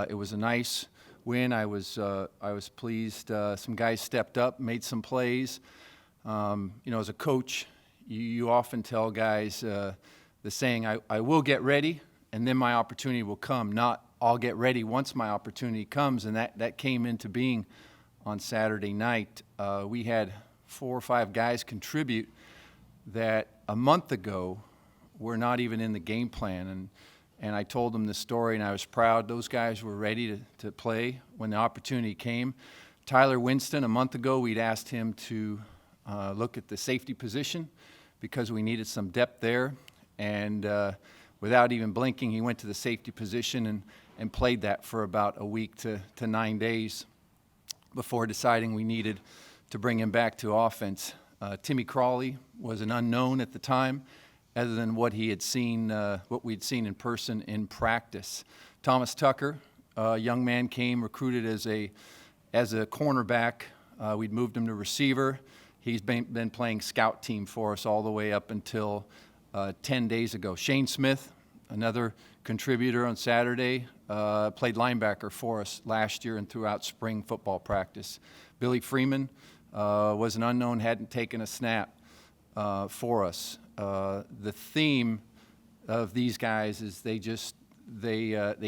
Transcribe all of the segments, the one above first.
It was a nice win. I was pleased. Some guys stepped up, made some plays. As a coach, you often tell guys the saying, I will get ready, and then my opportunity will come, not I'll get ready once my opportunity comes, and that came into being on Saturday night. We had 4 or 5 guys contribute that a month ago were not even in the game plan, and I told them the story, and I was proud. Those guys were ready to play when the opportunity came. Tyler Winston, a month ago, we'd asked him to look at the safety position because we needed some depth there, and without even blinking, he went to the safety position and played that for about a week to 9 days before deciding we needed to bring him back to offense. Timmy Crawley was an unknown at the time, other than what we'd seen in person in practice. Thomas Tucker, a young man, came recruited as a cornerback. We'd moved him to receiver. He's been playing scout team for us all the way up until 10 days ago. Shane Smith, another contributor on Saturday, played linebacker for us last year and throughout spring football practice. Billy Freeman was an unknown, hadn't taken a snap for us. The theme of these guys is they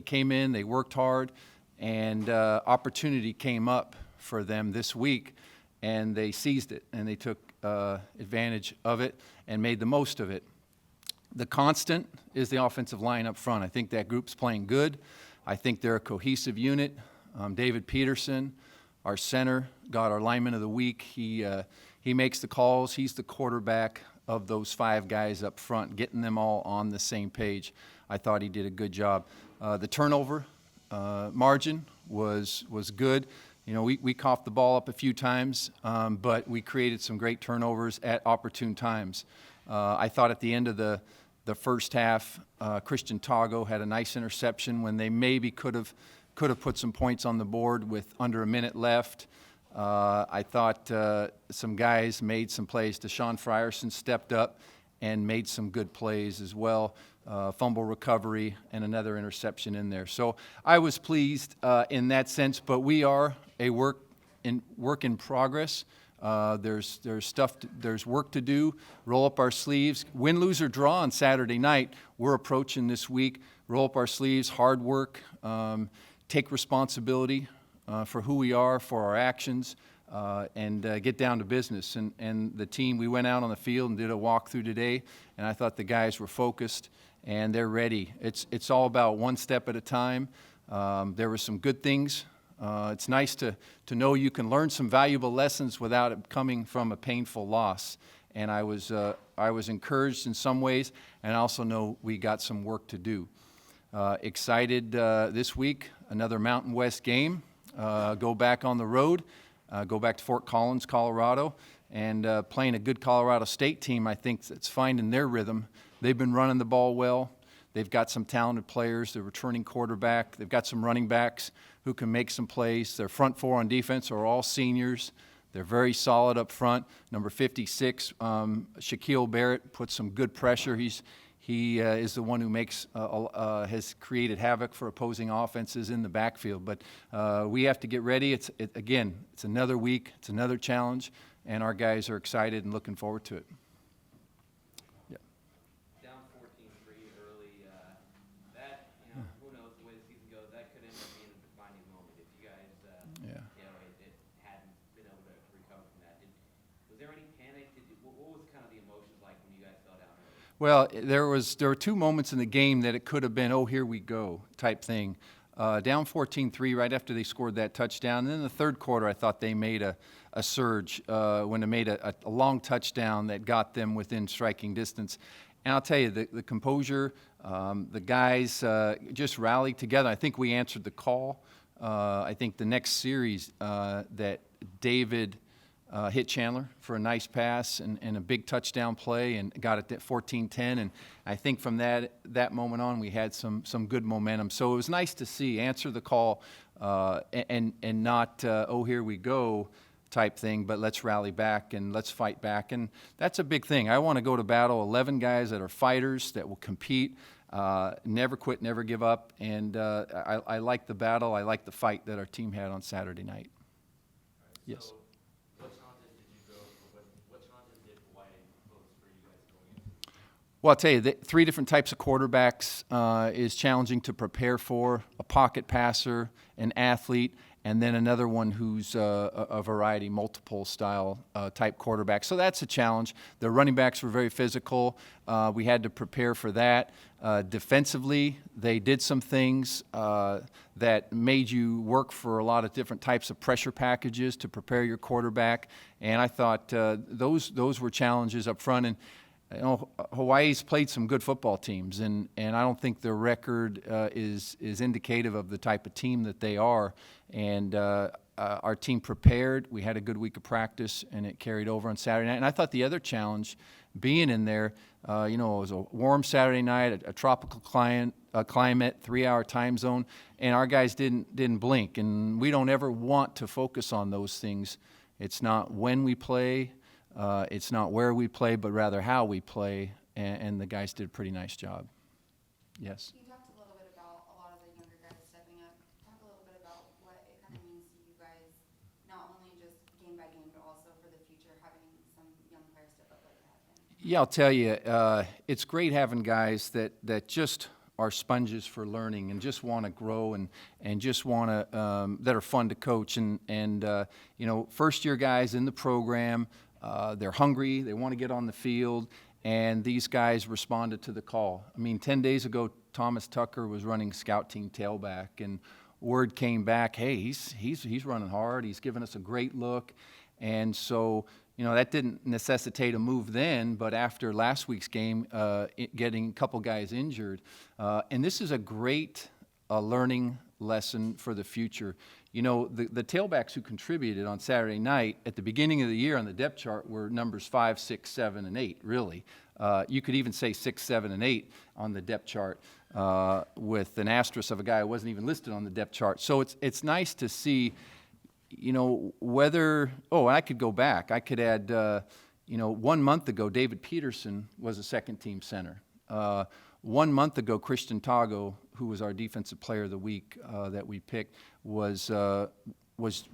came in, they worked hard, and opportunity came up for them this week, and they seized it, and they took advantage of it and made the most of it. The constant is the offensive line up front. I think that group's playing good. I think they're a cohesive unit. David Peterson, our center, got our lineman of the week. He makes the calls. He's the quarterback of those 5 guys up front, getting them all on the same page. I thought he did a good job. The turnover margin was good. We coughed the ball up a few times, but we created some great turnovers at opportune times. I thought at the end of the first half, Christian Tago had a nice interception when they maybe could have put some points on the board with under a minute left. I thought some guys made some plays. Deshaun Frierson stepped up and made some good plays as well. Fumble recovery and another interception in there. So I was pleased in that sense, but we are a work in progress. There's work to do. Roll up our sleeves. Win, lose, or draw on Saturday night. We're approaching this week. Roll up our sleeves, hard work, take responsibility for who we are, for our actions, and get down to business. And the team, we went out on the field and did a walkthrough today, and I thought the guys were focused and they're ready. It's all about one step at a time. There were some good things. It's nice to know you can learn some valuable lessons without it coming from a painful loss. And I was encouraged in some ways, and I also know we got some work to do. Excited this week, another Mountain West game. Go back on the road, go back to Fort Collins, Colorado, and playing a good Colorado State team, I think, that's finding their rhythm. They've been running the ball well. They've got some talented players. They're returning quarterback. They've got some running backs who can make some plays. Their front 4 on defense are all seniors. They're very solid up front. Number 56, Shaquille Barrett, puts some good pressure. He is the one who has created havoc for opposing offenses in the backfield. But we have to get ready. It's another week. It's another challenge, and our guys are excited and looking forward to it. Yeah. Down 14-3 early. Who knows the way the season goes? That could end up being a defining moment if you guys, it hadn't been able to recover from that. Was there any panic? What was kind of the emotions like when you guys fell down early? Well, there were 2 moments in the game that it could have been, oh, here we go type thing. Down 14-3 right after they scored that touchdown. And then in the third quarter, I thought they made a surge when they made a long touchdown that got them within striking distance. And I'll tell you, the composure, the guys just rallied together. I think we answered the call. I think the next series that David hit Chandler for a nice pass and a big touchdown play and got it at 14-10. And I think from that moment on, we had some good momentum. So it was nice to see, answer the call and not, oh, here we go type thing, but let's rally back and let's fight back. And that's a big thing. I want to go to battle 11 guys that are fighters, that will compete. never quit, never give up, and I like the battle. I like the fight that our team had on Saturday night. Right, Yes. so what challenges did you go for? What challenges did Hawaii pose for you guys going into? Well, I'll tell you, the 3 different types of quarterbacks is challenging to prepare for: a pocket passer, an athlete, and then another one who's a variety, multiple style type quarterback. So that's a challenge. The running backs were very physical. We had to prepare for that. Defensively, they did some things that made you work for a lot of different types of pressure packages to prepare your quarterback. And I thought those were challenges up front. And you know, Hawaii's played some good football teams, and I don't think their record is indicative of the type of team that they are. And our team prepared. We had a good week of practice, and it carried over on Saturday night. And I thought the other challenge, being in there, it was a warm Saturday night, a tropical climate, 3-hour time zone, and our guys didn't blink. And we don't ever want to focus on those things. It's not when we play. It's not where we play, but rather how we play, and the guys did a pretty nice job. Yes? You talked a little bit about a lot of the younger guys stepping up. Talk a little bit about what it kind of means to you guys, not only just game by game, but also for the future, having some young players step up like that. Yeah, I'll tell you, it's great having guys that just are sponges for learning and just want to grow and just want to, that are fun to coach. And first-year guys in the program, they're hungry, they want to get on the field, and these guys responded to the call. I mean, 10 days ago, Thomas Tucker was running scout team tailback, and word came back, hey, he's running hard, he's giving us a great look. And so, that didn't necessitate a move then, but after last week's game, getting a couple guys injured. And this is a great learning lesson for the future. The tailbacks who contributed on Saturday night at the beginning of the year on the depth chart were numbers 5, 6, 7, and 8, really. You could even say 6, 7, and 8 on the depth chart with an asterisk of a guy who wasn't even listed on the depth chart. So it's nice to see, whether, I could go back. I could add, 1 month ago, David Peterson was a second-team center. 1 month ago, Christian Tago, who was our defensive player of the week that we picked, wasn't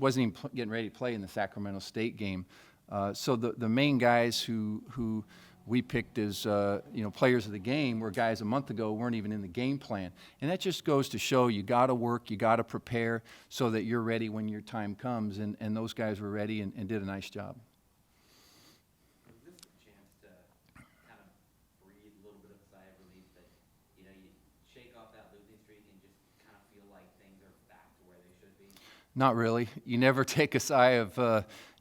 even getting ready to play in the Sacramento State game. So the main guys who we picked as players of the game were guys a month ago weren't even in the game plan. And that just goes to show you got to work, you got to prepare so that you're ready when your time comes. And those guys were ready and did a nice job. Was this a chance to kind of breathe a little bit of a sigh of relief that, you shake off that losing streak and just kind of feel like things are back to where they should be? Not really. You never take a sigh of,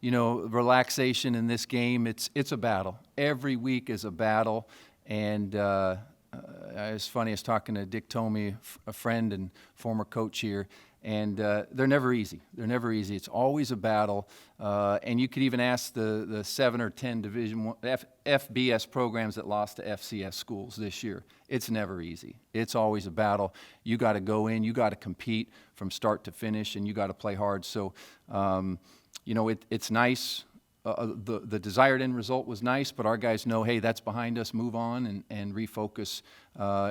relaxation in this game. It's a battle. Every week is a battle. And it's funny, I was talking to Dick Tomey, a friend and former coach here, and they're never easy. They're never easy. It's always a battle. And you could even ask the 7 or 10 Division I, FBS programs that lost to FCS schools this year. It's never easy. It's always a battle. You got to go in. You got to compete from start to finish, and you got to play hard. So, it's nice. The desired end result was nice, but our guys know, hey, that's behind us. Move on and refocus.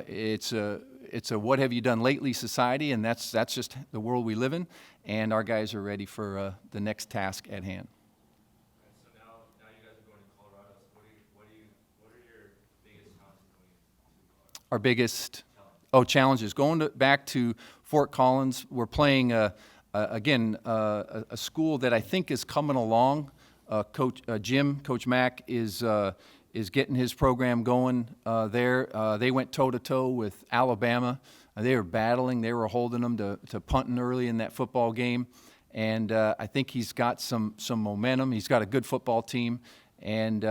It's a what have you done lately society, and that's just the world we live in. And our guys are ready for the next task at hand. So now you guys are going to Colorado. So what are your biggest challenges going into Colorado? Our biggest challenges going back to Fort Collins. We're playing a school that I think is coming along. Coach Mack is getting his program going there. They went toe-to-toe with Alabama. They were battling. They were holding them to punting early in that football game. And I think he's got some momentum. He's got a good football team. And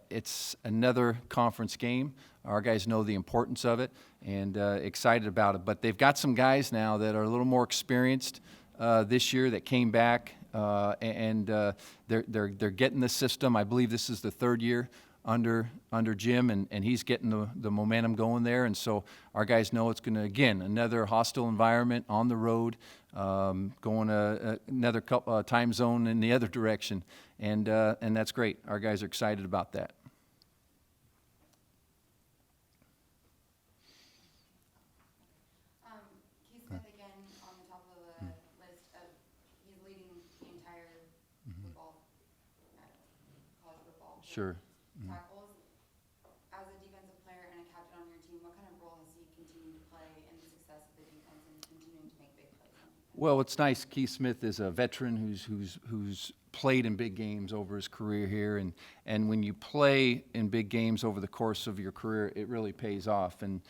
it's another conference game. Our guys know the importance of it and excited about it. But they've got some guys now that are a little more experienced this year that came back, and they're getting the system. I believe this is the third year under Jim, and he's getting the momentum going there. And so our guys know it's going to, again, another hostile environment on the road, going another time zone in the other direction, and that's great. Our guys are excited about that. Sure. tackles. As a defensive player and a captain on your team, what kind of role has he continued to play in the success of the defense and continuing to make big plays on defense? Well, it's nice. Keith Smith is a veteran who's played in big games over his career here, and when you play in big games over the course of your career, it really pays off. And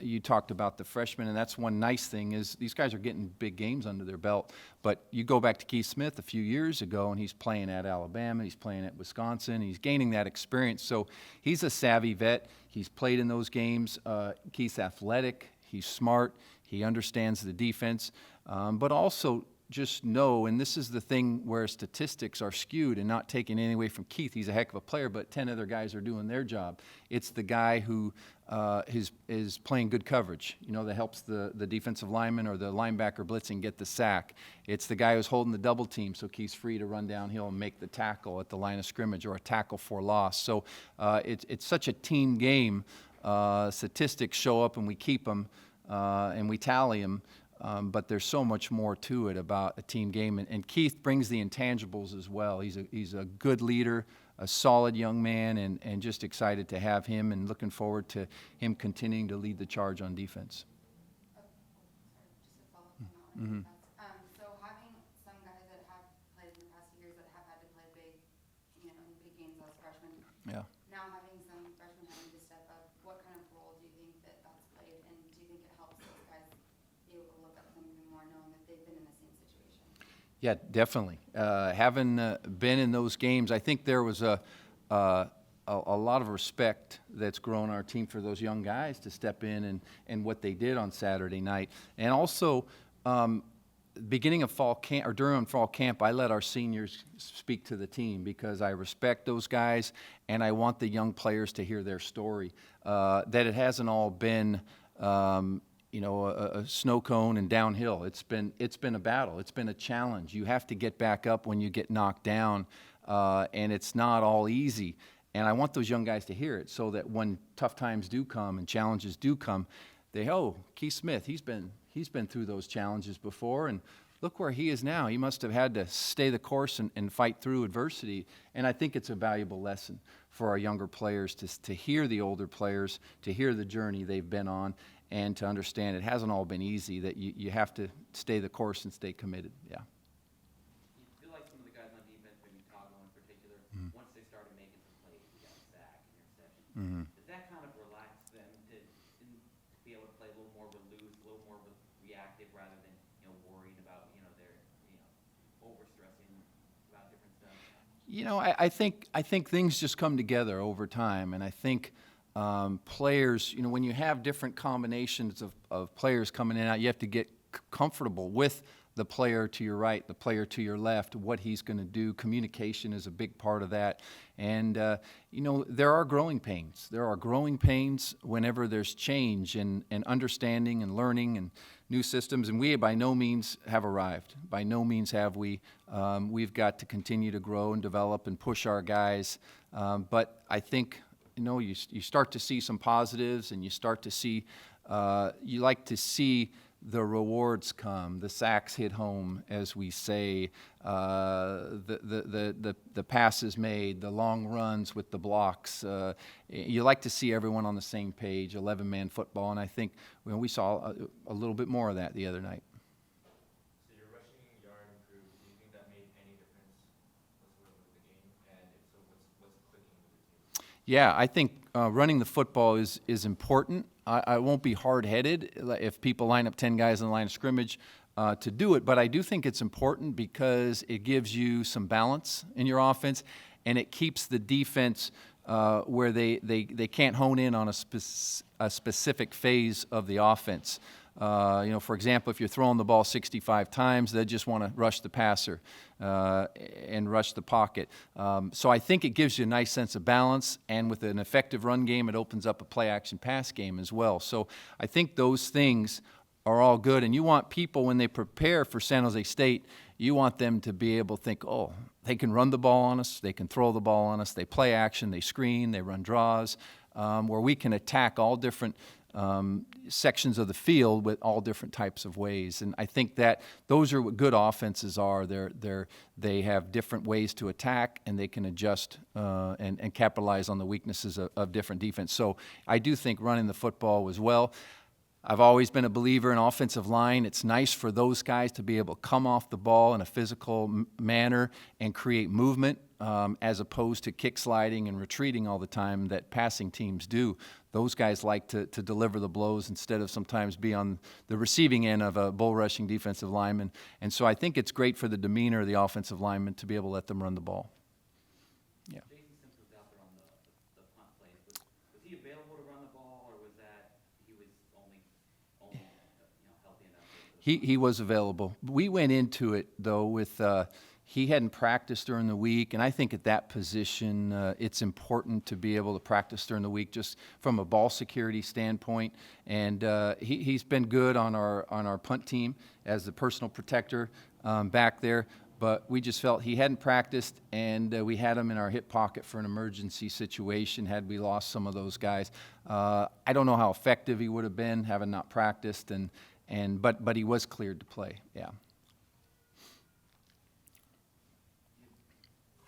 you talked about the freshmen, and that's one nice thing is these guys are getting big games under their belt. But you go back to Keith Smith a few years ago, and he's playing at Alabama, he's playing at Wisconsin, he's gaining that experience. So he's a savvy vet. He's played in those games. Keith's athletic. He's smart. He understands the defense. But also just know, and this is the thing where statistics are skewed and not taking any away from Keith. He's a heck of a player, but 10 other guys are doing their job. It's the guy who is playing good coverage, that helps the defensive lineman or the linebacker blitzing get the sack. It's the guy who's holding the double team, so Keith's free to run downhill and make the tackle at the line of scrimmage or a tackle for loss. So it's such a team game. Statistics show up and we keep them and we tally them. But there's so much more to it about a team game, and Keith brings the intangibles as well. He's a good leader, a solid young man, and just excited to have him, and looking forward to him continuing to lead the charge on defense. Just a follow-up on that one. So having some guys that have played in the past few years that have had to play big, in big games as freshmen, Yeah. now having some freshmen having to step up, what kind of role do you think that's played, and do you think it helps those guys be able to look up to them even more, knowing that they've been in the same situation? Yeah, definitely. Having been in those games, I think there was a lot of respect that's grown our team for those young guys to step in and what they did on Saturday night. And also, beginning of fall camp or during fall camp, I let our seniors speak to the team because I respect those guys and I want the young players to hear their story. That it hasn't all been a snow cone and downhill. It's been a battle. It's been a challenge. You have to get back up when you get knocked down, and it's not all easy. And I want those young guys to hear it so that when tough times do come and challenges do come, Keith Smith, he's been through those challenges before, and look where he is now. He must have had to stay the course and fight through adversity. And I think it's a valuable lesson for our younger players to hear the older players, to hear the journey they've been on, and to understand it hasn't all been easy, that you have to stay the course and stay committed. Yeah. You feel like some of the guys on defense, maybe Toggle in particular, once they started making some plays, you got a sack, interception. Does that kind of relax them to be able to play a little more loose, a little more reactive, rather than worrying about their overstressing about different stuff? I think things just come together over time, and I think players, when you have different combinations of players coming in and out, you have to get comfortable with the player to your right, the player to your left, what he's going to do. Communication is a big part of that. And, there are growing pains. There are growing pains whenever there's change and understanding and learning and new systems. And we by no means have arrived. By no means have we. We've got to continue to grow and develop and push our guys. But I think, you start to see some positives, and you start to see, you like to see the rewards come, the sacks hit home, as we say, the passes made, the long runs with the blocks. You like to see everyone on the same page, 11-man football, and I think we saw a little bit more of that the other night. So your rushing yard improved. Do you think that made any difference whatsoever with the game? And if so, what's clicking with the team? Yeah, I think running the football is important. I won't be hard-headed if people line up 10 guys in the line of scrimmage to do it, but I do think it's important because it gives you some balance in your offense, and it keeps the defense where they can't hone in on a specific phase of the offense. For example, if you're throwing the ball 65 times, they just want to rush the passer and rush the pocket. So I think it gives you a nice sense of balance, and with an effective run game, it opens up a play-action pass game as well. So I think those things are all good, and you want people, when they prepare for San Jose State, you want them to be able to think, they can run the ball on us, they can throw the ball on us, they play action, they screen, they run draws, where we can attack all different sections of the field with all different types of ways. And I think that those are what good offenses are. They have different ways to attack, and they can adjust and capitalize on the weaknesses of different defense. So I do think running the football was well. I've always been a believer in offensive line. It's nice for those guys to be able to come off the ball in a physical manner and create movement as opposed to kick sliding and retreating all the time that passing teams do. Those guys like to deliver the blows instead of sometimes be on the receiving end of a bull rushing defensive lineman. And so I think it's great for the demeanor of the offensive lineman to be able to let them run the ball. Yeah. Jason Simpson was out there on the punt plays. Was he available to run the ball, or was that he was only healthy enough? He was available. We went into it, though, with he hadn't practiced during the week, and I think at that position it's important to be able to practice during the week just from a ball security standpoint. And he's been good on our punt team as the personal protector back there. But we just felt he hadn't practiced, and we had him in our hip pocket for an emergency situation had we lost some of those guys. I don't know how effective he would have been having not practiced, but he was cleared to play. Yeah.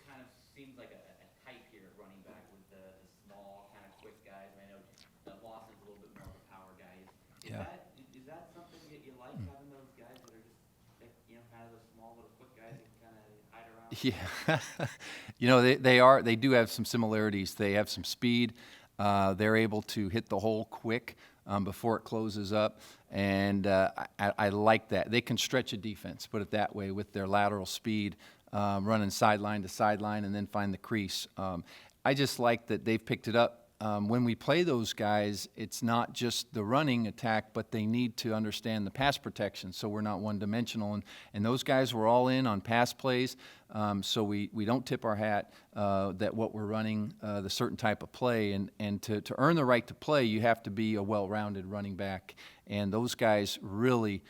Kind of seems like a type here at running back with the small, kind of quick guys. I know that Lawson's a little bit more of a power guy. Is that something that you like, having those guys that are just kind of the small little quick guys that can kind of hide around? Yeah. They do have some similarities. They have some speed. They're able to hit the hole quick before it closes up, and I like that. They can stretch a defense, put it that way, with their lateral speed, running sideline to sideline and then find the crease. I just like that they've picked it up. When we play those guys, it's not just the running attack, but they need to understand the pass protection, so we're not one-dimensional. And those guys were all in on pass plays, so we don't tip our hat that what we're running, the certain type of play. And to earn the right to play, you have to be a well-rounded running back. And those guys really,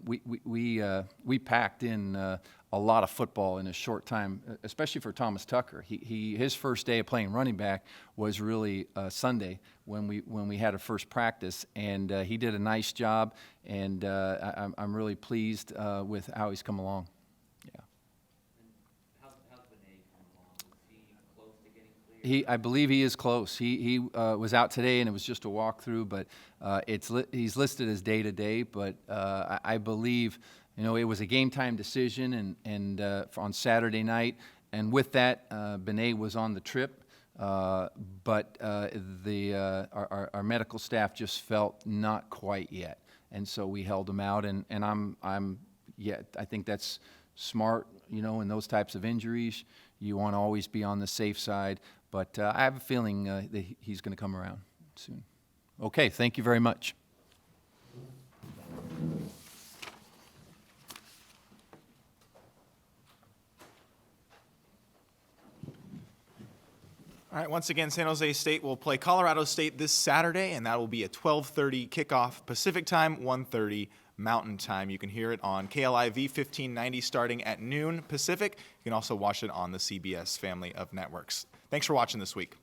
we packed in a lot of football in a short time, especially for Thomas Tucker. His first day of playing running back was really Sunday when we had a first practice, and he did a nice job. And I'm really pleased with how he's come along. Yeah. And how's Benet coming along? Is he close to getting cleared? I believe he is close. He was out today, and it was just a walkthrough, but he's listed as day-to-day. But I believe, it was a game-time decision, and on Saturday night. And with that, Benet was on the trip, but our medical staff just felt not quite yet, and so we held him out. And I think that's smart. In those types of injuries, you want to always be on the safe side. But I have a feeling that he's going to come around soon. Okay, thank you very much. All right, once again, San Jose State will play Colorado State this Saturday, and that will be a 12:30 kickoff Pacific time, 1:30 Mountain Time. You can hear it on KLIV 1590 starting at noon Pacific. You can also watch it on the CBS family of networks. Thanks for watching this week.